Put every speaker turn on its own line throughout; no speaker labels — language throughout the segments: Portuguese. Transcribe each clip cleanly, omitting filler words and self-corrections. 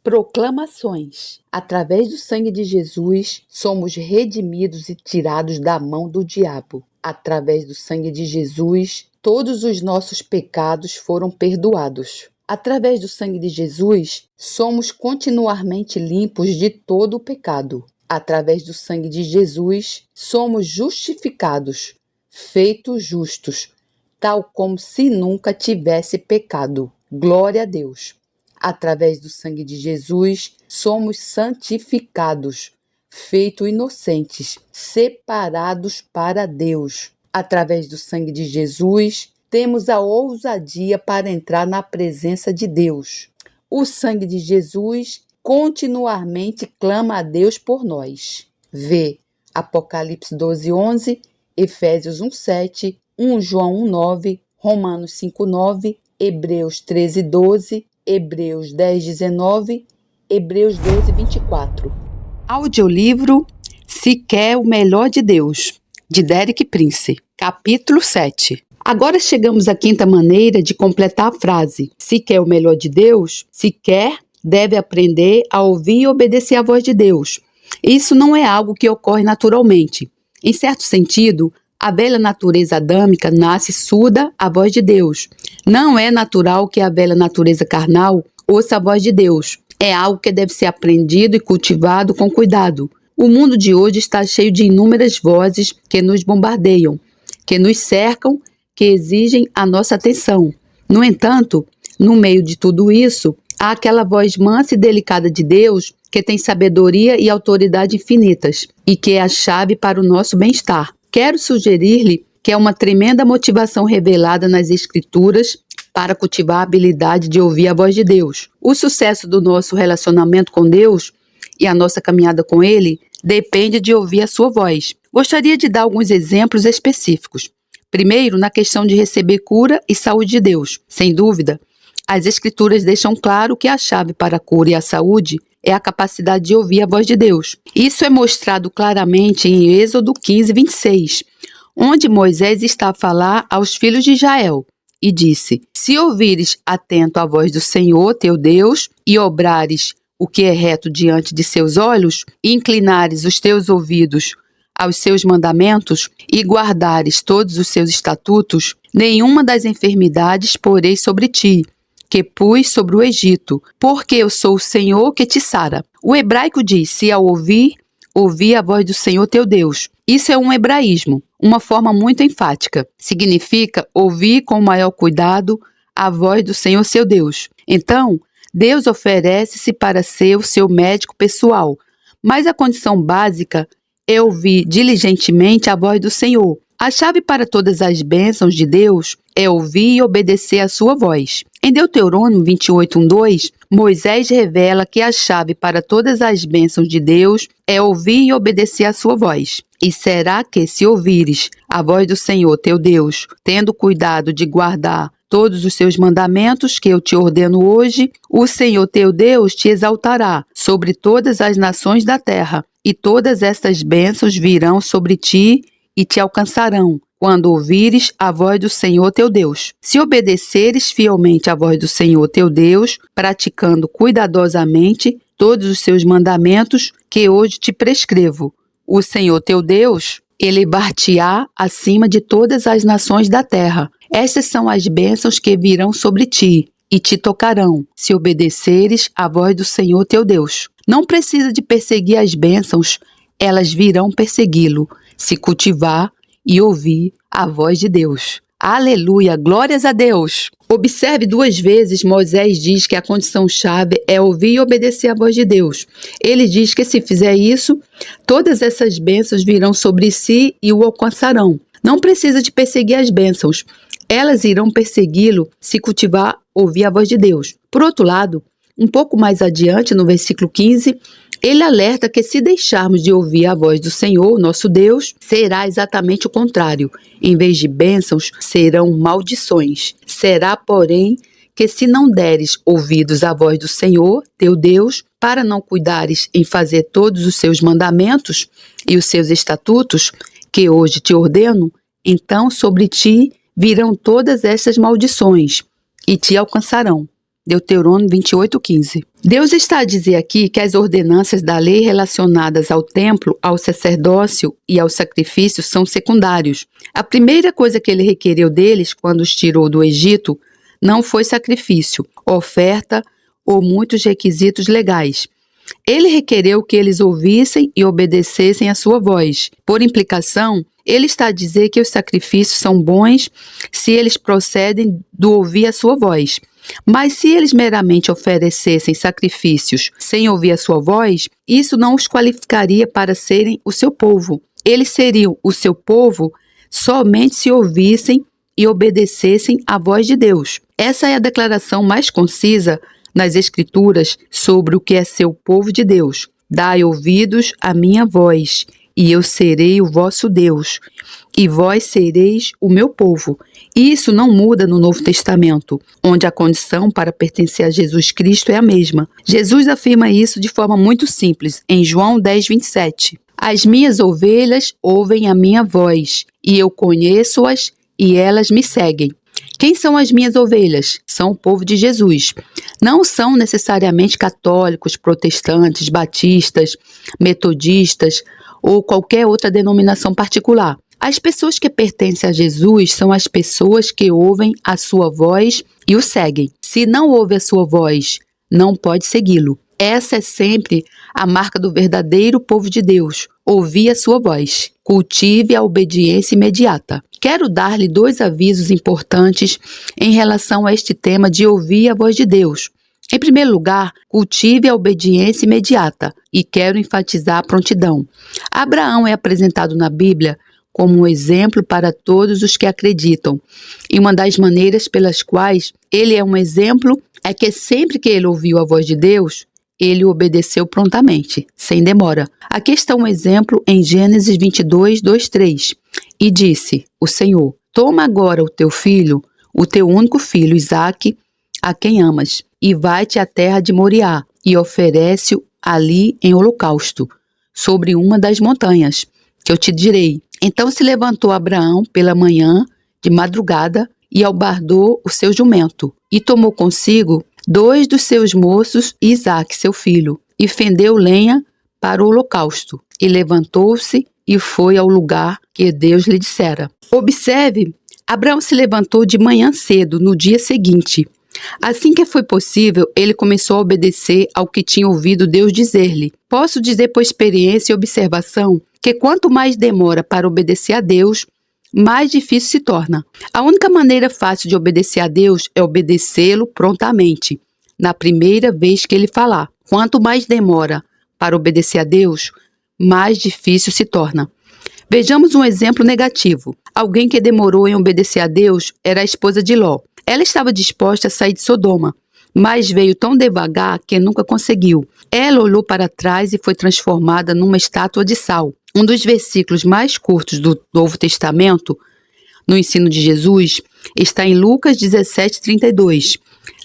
Proclamações. Através do sangue de Jesus, somos redimidos e tirados da mão do diabo. Através do sangue de Jesus, todos os nossos pecados foram perdoados. Através do sangue de Jesus, somos continuamente limpos de todo o pecado. Através do sangue de Jesus, somos justificados, feitos justos, tal como se nunca tivesse pecado. Glória a Deus. Através do sangue de Jesus, somos santificados, feitos inocentes, separados para Deus. Através do sangue de Jesus, temos a ousadia para entrar na presença de Deus. O sangue de Jesus continuamente clama a Deus por nós. Vê Apocalipse 12:11, Efésios 1:7, 1 João 1:9, Romanos 5:9, Hebreus 13:12, Hebreus 10:19, Hebreus 12:24. Audiolivro Se Quer o Melhor de Deus, de Derek Prince, capítulo 7. Agora chegamos à quinta maneira de completar a frase. Se quer o melhor de Deus, se quer, deve aprender a ouvir e obedecer à voz de Deus. Isso não é algo que ocorre naturalmente. Em certo sentido, a velha natureza adâmica nasce surda à voz de Deus. Não é natural que a velha natureza carnal ouça a voz de Deus. É algo que deve ser aprendido e cultivado com cuidado. O mundo de hoje está cheio de inúmeras vozes que nos bombardeiam, que nos cercam, que exigem a nossa atenção. No entanto, no meio de tudo isso, há aquela voz mansa e delicada de Deus que tem sabedoria e autoridade infinitas e que é a chave para o nosso bem-estar. Quero sugerir-lhe que é uma tremenda motivação revelada nas Escrituras para cultivar a habilidade de ouvir a voz de Deus. O sucesso do nosso relacionamento com Deus e a nossa caminhada com Ele depende de ouvir a sua voz. Gostaria de dar alguns exemplos específicos. Primeiro, na questão de receber cura e saúde de Deus. Sem dúvida, as Escrituras deixam claro que a chave para a cura e a saúde é a capacidade de ouvir a voz de Deus. Isso é mostrado claramente em Êxodo 15:26, onde Moisés está a falar aos filhos de Israel e disse: Se ouvires atento à voz do Senhor, teu Deus, e obrares o que é reto diante de seus olhos, e inclinares os teus ouvidos aos seus mandamentos, e guardares todos os seus estatutos, nenhuma das enfermidades porei sobre ti, que pus sobre o Egito, porque eu sou o Senhor que te sara. O hebraico diz: se ao ouvir a voz do Senhor teu Deus. Isso é um hebraísmo, uma forma muito enfática. Significa ouvir com o maior cuidado a voz do Senhor seu Deus. Então, Deus oferece-se para ser o seu médico pessoal, mas a condição básica é ouvir diligentemente a voz do Senhor. A chave para todas as bênçãos de Deus é ouvir e obedecer a sua voz. Em Deuteronômio 28:2, Moisés revela que a chave para todas as bênçãos de Deus é ouvir e obedecer a sua voz. E será que, se ouvires a voz do Senhor teu Deus, tendo cuidado de guardar todos os seus mandamentos que eu te ordeno hoje, o Senhor teu Deus te exaltará sobre todas as nações da terra, e todas estas bênçãos virão sobre ti e te alcançarão, quando ouvires a voz do Senhor teu Deus. Se obedeceres fielmente à voz do Senhor teu Deus, praticando cuidadosamente todos os seus mandamentos que hoje te prescrevo, o Senhor teu Deus elevar-te-á acima de todas as nações da terra. Estas são as bênçãos que virão sobre ti e te tocarão, se obedeceres à voz do Senhor teu Deus. Não precisa de perseguir as bênçãos, elas virão persegui-lo, se cultivar e ouvir a voz de Deus. Aleluia, glórias a Deus! Observe 2 vezes Moisés diz que a condição-chave é ouvir e obedecer a voz de Deus. Ele diz que se fizer isso, todas essas bênçãos virão sobre si e o alcançarão. Não precisa de perseguir as bênçãos, elas irão persegui-lo se cultivar ouvir a voz de Deus. Por outro lado, um pouco mais adiante, no versículo 15, ele alerta que se deixarmos de ouvir a voz do Senhor, nosso Deus, será exatamente o contrário. Em vez de bênçãos, serão maldições. Será, porém, que se não deres ouvidos à voz do Senhor, teu Deus, para não cuidares em fazer todos os seus mandamentos e os seus estatutos, que hoje te ordeno, então sobre ti virão todas estas maldições e te alcançarão. Deuteronômio 28:15. Deus está a dizer aqui que as ordenanças da lei relacionadas ao templo, ao sacerdócio e ao sacrifício são secundários. A primeira coisa que ele requereu deles quando os tirou do Egito não foi sacrifício, oferta ou muitos requisitos legais. Ele requereu que eles ouvissem e obedecessem a sua voz. Por implicação, ele está a dizer que os sacrifícios são bons se eles procedem do ouvir a sua voz. Mas se eles meramente oferecessem sacrifícios sem ouvir a sua voz, isso não os qualificaria para serem o seu povo. Eles seriam o seu povo somente se ouvissem e obedecessem à voz de Deus. Essa é a declaração mais concisa nas Escrituras sobre o que é ser o povo de Deus. Dai ouvidos à minha voz, e eu serei o vosso Deus, e vós sereis o meu povo. E isso não muda no Novo Testamento, onde a condição para pertencer a Jesus Cristo é a mesma. Jesus afirma isso de forma muito simples, em João 10:27. As minhas ovelhas ouvem a minha voz, e eu conheço-as, e elas me seguem. Quem são as minhas ovelhas? São o povo de Jesus. Não são necessariamente católicos, protestantes, batistas, metodistas ou qualquer outra denominação particular. As pessoas que pertencem a Jesus são as pessoas que ouvem a sua voz e o seguem. Se não ouve a sua voz, não pode segui-lo. Essa é sempre a marca do verdadeiro povo de Deus. Ouvir a sua voz. Cultive a obediência imediata. Quero dar-lhe 2 avisos importantes em relação a este tema de ouvir a voz de Deus. Em primeiro lugar, cultive a obediência imediata e quero enfatizar a prontidão. Abraão é apresentado na Bíblia como um exemplo para todos os que acreditam. E uma das maneiras pelas quais ele é um exemplo é que sempre que ele ouviu a voz de Deus, ele obedeceu prontamente, sem demora. Aqui está um exemplo em Gênesis 22, 2, 3. E disse o Senhor: toma agora o teu filho, o teu único filho, Isaque, a quem amas, e vai-te à terra de Moriá, e oferece-o ali em holocausto, sobre uma das montanhas, que eu te direi. Então se levantou Abraão pela manhã, de madrugada, e albardou o seu jumento, e tomou consigo 2 dos seus moços e Isaque, seu filho, e fendeu lenha para o holocausto, e levantou-se e foi ao lugar que Deus lhe dissera. Observe, Abraão se levantou de manhã cedo, no dia seguinte. Assim que foi possível, ele começou a obedecer ao que tinha ouvido Deus dizer-lhe. Posso dizer por experiência e observação que quanto mais demora para obedecer a Deus, mais difícil se torna. A única maneira fácil de obedecer a Deus é obedecê-lo prontamente, na primeira vez que ele falar. Quanto mais demora para obedecer a Deus, mais difícil se torna. Vejamos um exemplo negativo. Alguém que demorou em obedecer a Deus era a esposa de Ló. Ela estava disposta a sair de Sodoma, mas veio tão devagar que nunca conseguiu. Ela olhou para trás e foi transformada numa estátua de sal. Um dos versículos mais curtos do Novo Testamento, no ensino de Jesus, está em Lucas 17:32.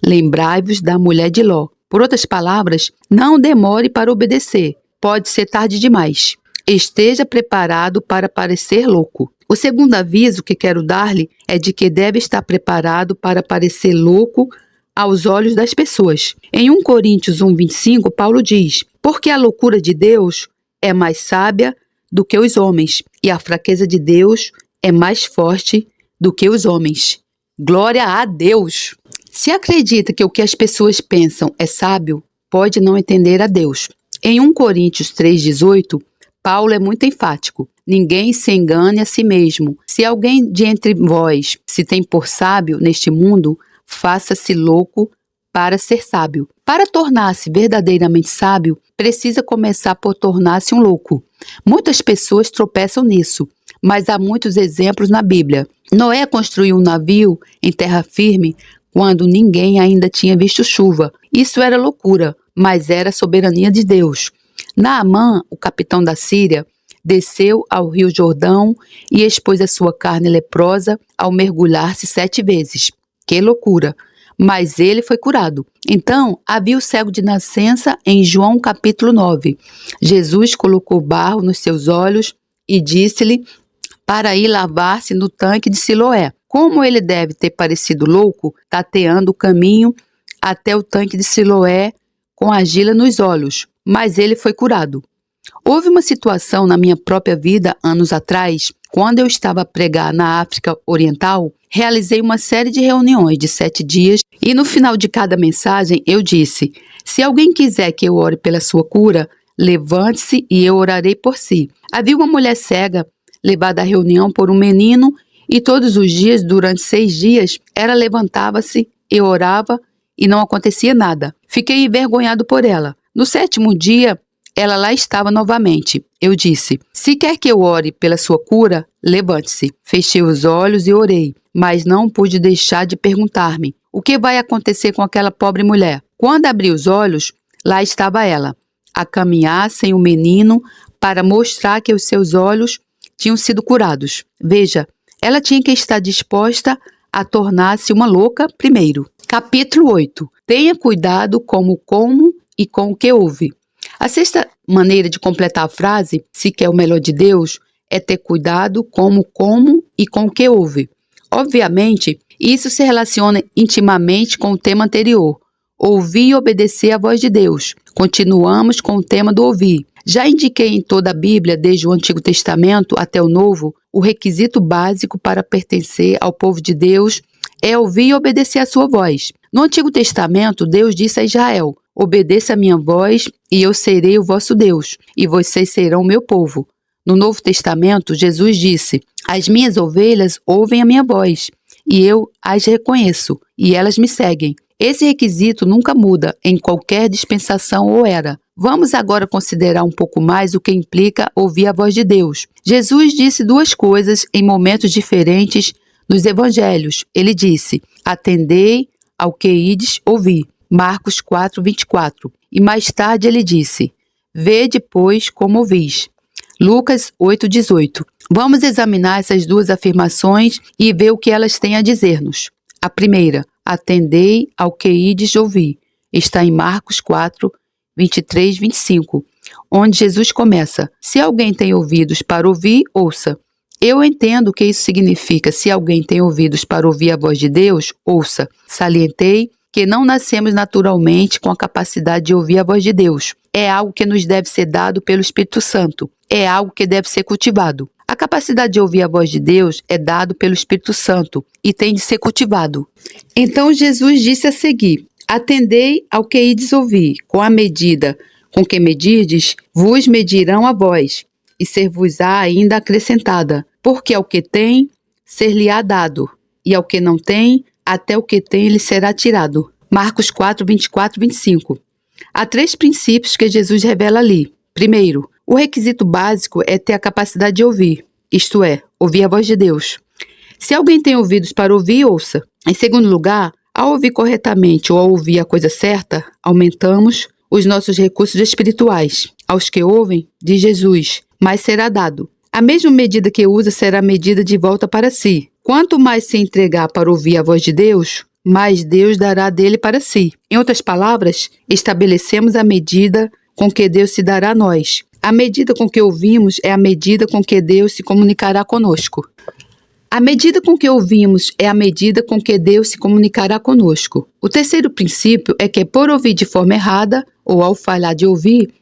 Lembrai-vos da mulher de Ló. Por outras palavras, não demore para obedecer. Pode ser tarde demais. Esteja preparado para parecer louco. O segundo aviso que quero dar-lhe é de que deve estar preparado para parecer louco aos olhos das pessoas. Em 1 Coríntios 1:25, Paulo diz: porque a loucura de Deus é mais sábia do que os homens, e a fraqueza de Deus é mais forte do que os homens. Glória a Deus! Se acredita que o que as pessoas pensam é sábio, pode não entender a Deus. Em 1 Coríntios 3:18, Paulo é muito enfático. Ninguém se engane a si mesmo. Se alguém de entre vós se tem por sábio neste mundo, faça-se louco para ser sábio. Para tornar-se verdadeiramente sábio, precisa começar por tornar-se um louco. Muitas pessoas tropeçam nisso, mas há muitos exemplos na Bíblia. Noé construiu um navio em terra firme quando ninguém ainda tinha visto chuva. Isso era loucura, mas era soberania de Deus. Naamã, o capitão da Síria, desceu ao rio Jordão e expôs a sua carne leprosa ao mergulhar-se 7 vezes. Que loucura! Mas ele foi curado. Então, havia o cego de nascença em João capítulo 9. Jesus colocou barro nos seus olhos e disse-lhe para ir lavar-se no tanque de Siloé. Como ele deve ter parecido louco, tateando o caminho até o tanque de Siloé com argila nos olhos, mas ele foi curado. Houve uma situação na minha própria vida anos atrás, quando eu estava a pregar na África Oriental. Realizei uma série de reuniões de 7 dias e no final de cada mensagem eu disse: se alguém quiser que eu ore pela sua cura, levante-se e eu orarei por si. Havia uma mulher cega levada à reunião por um menino e todos os dias, durante 6 dias, ela levantava-se e orava e não acontecia nada. Fiquei envergonhado por ela. No 7º dia, ela lá estava novamente. Eu disse: se quer que eu ore pela sua cura, levante-se. Fechei os olhos e orei, mas não pude deixar de perguntar-me: o que vai acontecer com aquela pobre mulher? Quando abri os olhos, lá estava ela, a caminhar sem o menino para mostrar que os seus olhos tinham sido curados. Veja, ela tinha que estar disposta a tornar-se uma louca primeiro. Capítulo 8. Tenha cuidado como e com o que ouve. A 6ª maneira de completar a frase, se quer o melhor de Deus, é ter cuidado como e com o que ouve. Obviamente, isso se relaciona intimamente com o tema anterior, ouvir e obedecer à voz de Deus. Continuamos com o tema do ouvir. Já indiquei em toda a Bíblia, desde o Antigo Testamento até o Novo, o requisito básico para pertencer ao povo de Deus é ouvir e obedecer à sua voz. No Antigo Testamento, Deus disse a Israel: obedeça a minha voz e eu serei o vosso Deus, e vocês serão o meu povo. No Novo Testamento, Jesus disse: as minhas ovelhas ouvem a minha voz, e eu as reconheço, e elas me seguem. Esse requisito nunca muda em qualquer dispensação ou era. Vamos agora considerar um pouco mais o que implica ouvir a voz de Deus. Jesus disse 2 coisas em momentos diferentes nos evangelhos. Ele disse: atendei ao que ides ouvir. Marcos 4:24. E mais tarde ele disse: vede, pois, como ouvis. Lucas 8:18. Vamos examinar essas 2 afirmações e ver o que elas têm a dizer-nos. A primeira: atendei ao que ides ouvir. Está em Marcos 4:23-25, onde Jesus começa: se alguém tem ouvidos para ouvir, ouça. Eu entendo que isso significa: se alguém tem ouvidos para ouvir a voz de Deus, ouça. Salientei que não nascemos naturalmente com a capacidade de ouvir a voz de Deus. É algo que nos deve ser dado pelo Espírito Santo. É algo que deve ser cultivado. A capacidade de ouvir a voz de Deus é dado pelo Espírito Santo e tem de ser cultivado. Então Jesus disse a seguir: atendei ao que ides ouvir. Com a medida com que medirdes, vos medirão a vós, e ser-vos-á ainda acrescentada. Porque ao que tem, ser-lhe-á dado, e ao que não tem, até o que tem lhe será tirado. Marcos 4:24-25. Há 3 princípios que Jesus revela ali. Primeiro, o requisito básico é ter a capacidade de ouvir, isto é, ouvir a voz de Deus. Se alguém tem ouvidos para ouvir, ouça. Em segundo lugar, ao ouvir corretamente ou ao ouvir a coisa certa, aumentamos os nossos recursos espirituais. Aos que ouvem, diz Jesus, mais será dado. A mesma medida que usa será medida de volta para si. Quanto mais se entregar para ouvir a voz de Deus, mais Deus dará dele para si. Em outras palavras, estabelecemos a medida com que Deus se dará a nós. A medida com que ouvimos é a medida com que Deus se comunicará conosco. A medida com que ouvimos é a medida com que Deus se comunicará conosco. O terceiro princípio é que, por ouvir de forma errada, ou ao falhar de ouvir,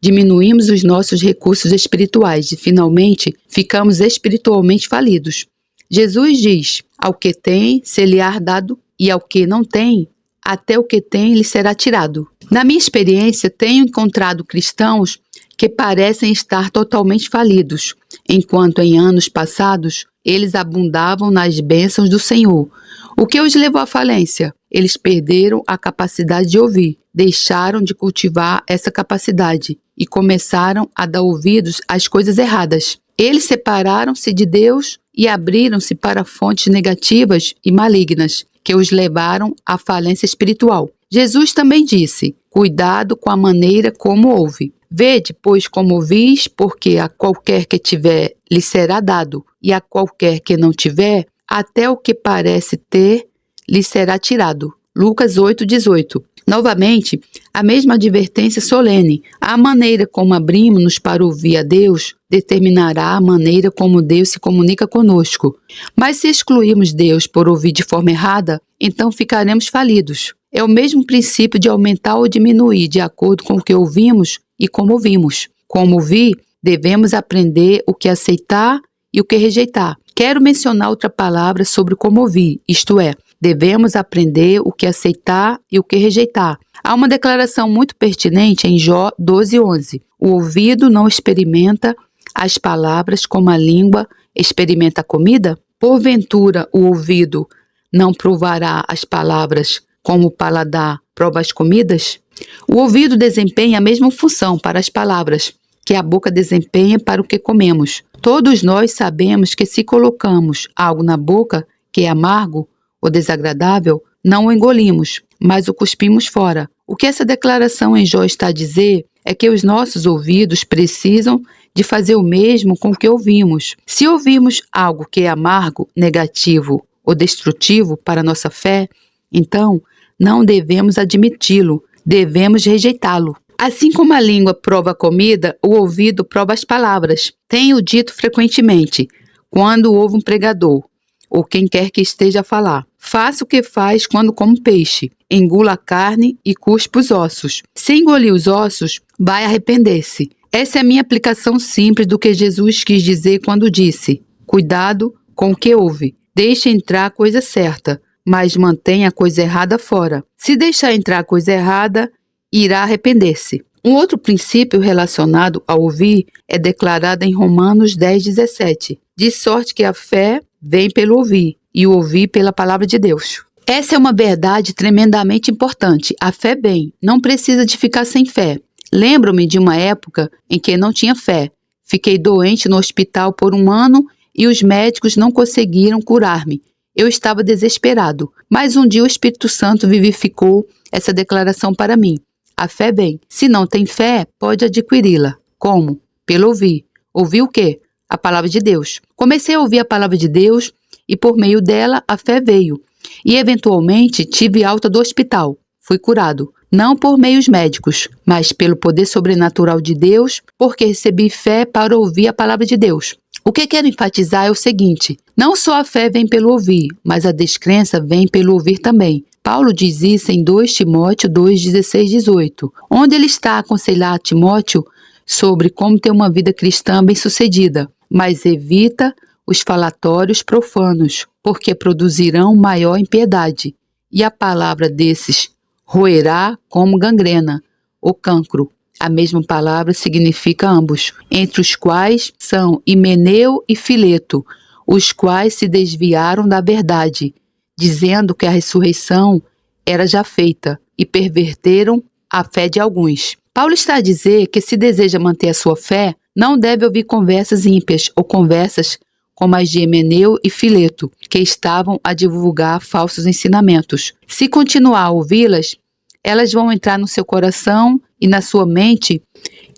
diminuímos os nossos recursos espirituais e, finalmente, ficamos espiritualmente falidos. Jesus diz: ao que tem, ser-lhe-á dado, e ao que não tem, até o que tem lhe será tirado. Na minha experiência, tenho encontrado cristãos que parecem estar totalmente falidos, enquanto em anos passados eles abundavam nas bênçãos do Senhor. O que os levou à falência? Eles perderam a capacidade de ouvir, deixaram de cultivar essa capacidade e começaram a dar ouvidos às coisas erradas. Eles separaram-se de Deus e abriram-se para fontes negativas e malignas, que os levaram à falência espiritual. Jesus também disse: cuidado com a maneira como ouve. Vede, pois, como ouvis, porque a qualquer que tiver lhe será dado, e a qualquer que não tiver, até o que parece ter lhe será tirado. Lucas 8:18. Novamente, a mesma advertência solene. A maneira como abrimos-nos para ouvir a Deus determinará a maneira como Deus se comunica conosco. Mas se excluirmos Deus por ouvir de forma errada, então ficaremos falidos. É o mesmo princípio de aumentar ou diminuir de acordo com o que ouvimos e como ouvimos. Como ouvir, devemos aprender o que aceitar e o que rejeitar. Quero mencionar outra palavra sobre como ouvir, isto é, devemos aprender o que aceitar e o que rejeitar. Há uma declaração muito pertinente em Jó 12:11. O ouvido não experimenta as palavras como a língua experimenta a comida? Porventura, o ouvido não provará as palavras como o paladar prova as comidas? O ouvido desempenha a mesma função para as palavras que a boca desempenha para o que comemos. Todos nós sabemos que se colocamos algo na boca que é amargo ou desagradável, não o engolimos, mas o cuspimos fora. O que essa declaração em Jó está a dizer é que os nossos ouvidos precisam de fazer o mesmo com o que ouvimos. Se ouvimos algo que é amargo, negativo ou destrutivo para a nossa fé, então não devemos admiti-lo, devemos rejeitá-lo. Assim como a língua prova a comida, o ouvido prova as palavras. Tenho dito frequentemente, quando ouve um pregador, ou quem quer que esteja a falar: faça o que faz quando come peixe, engula a carne e cuspa os ossos. Se engolir os ossos, vai arrepender-se. Essa é a minha aplicação simples do que Jesus quis dizer quando disse: cuidado com o que ouve. Deixe entrar a coisa certa, mas mantenha a coisa errada fora. Se deixar entrar a coisa errada, irá arrepender-se. Um outro princípio relacionado ao ouvir é declarado em Romanos 10:17. De sorte que a fé vem pelo ouvir, e o ouvir pela palavra de Deus. Essa é uma verdade tremendamente importante. A fé vem, não precisa de ficar sem fé. Lembro-me de uma época em que não tinha fé. Fiquei doente no hospital por 1 ano e os médicos não conseguiram curar-me. Eu estava desesperado, mas um dia o Espírito Santo vivificou essa declaração para mim. A fé vem. Se não tem fé, pode adquiri-la. Como? Pelo ouvir. Ouvir o quê? A palavra de Deus. Comecei a ouvir a palavra de Deus e por meio dela a fé veio. E eventualmente tive alta do hospital. Fui curado. Não por meios médicos, mas pelo poder sobrenatural de Deus, porque recebi fé para ouvir a palavra de Deus. O que quero enfatizar é o seguinte: não só a fé vem pelo ouvir, mas a descrença vem pelo ouvir também. Paulo diz isso em 2 Timóteo 2:16-18, onde ele está a aconselhar a Timóteo sobre como ter uma vida cristã bem-sucedida, mas evita os falatórios profanos, porque produzirão maior impiedade, e a palavra desses roerá como gangrena, ou cancro. A mesma palavra significa ambos, entre os quais são Himeneu e Fileto, os quais se desviaram da verdade, dizendo que a ressurreição era já feita, e perverteram a fé de alguns. Paulo está a dizer que se deseja manter a sua fé, não deve ouvir conversas ímpias ou conversas como as de Himeneu e Fileto, que estavam a divulgar falsos ensinamentos. Se continuar a ouvi-las, elas vão entrar no seu coração e na sua mente,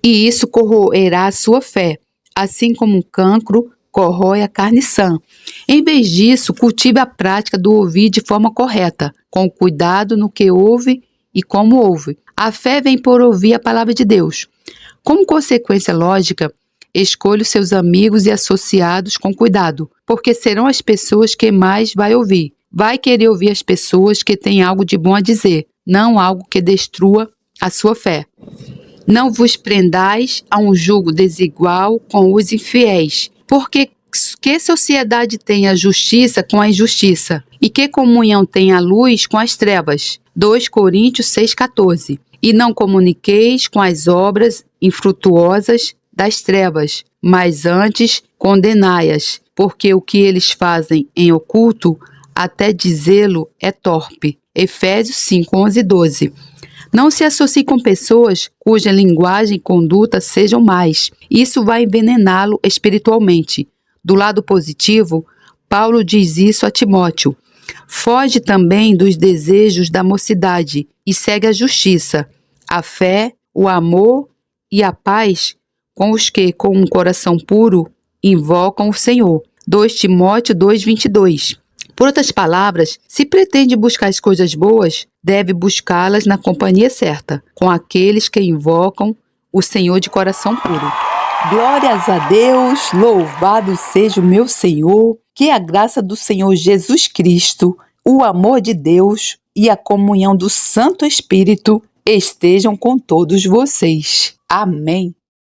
e isso corroerá a sua fé, assim como um cancro corrói a carne sã. Em vez disso, cultive a prática do ouvir de forma correta, com cuidado no que ouve e como ouve. A fé vem por ouvir a palavra de Deus. Como consequência lógica, escolha os seus amigos e associados com cuidado, porque serão as pessoas que mais vai ouvir. Vai querer ouvir as pessoas que têm algo de bom a dizer, não algo que destrua a sua fé. Não vos prendais a um jugo desigual com os infiéis, porque que sociedade tem a justiça com a injustiça? E que comunhão tem a luz com as trevas? 2 Coríntios 6,14. E não comuniqueis com as obras infrutuosas das trevas, mas antes condenai-as, porque o que eles fazem em oculto, até dizê-lo, é torpe. Efésios 5:11-12. Não se associe com pessoas cuja linguagem e conduta sejam más. Isso vai envenená-lo espiritualmente. Do lado positivo, Paulo diz isso a Timóteo. Foge também dos desejos da mocidade e segue a justiça, a fé, o amor e a paz com os que, com um coração puro, invocam o Senhor. 2 Timóteo 2:22. Por outras palavras, se pretende buscar as coisas boas, deve buscá-las na companhia certa, com aqueles que invocam o Senhor de coração puro. Glórias a Deus, louvado seja o meu Senhor, que a graça do Senhor Jesus Cristo, o amor de Deus, e a comunhão do Santo Espírito estejam com todos vocês. Amém.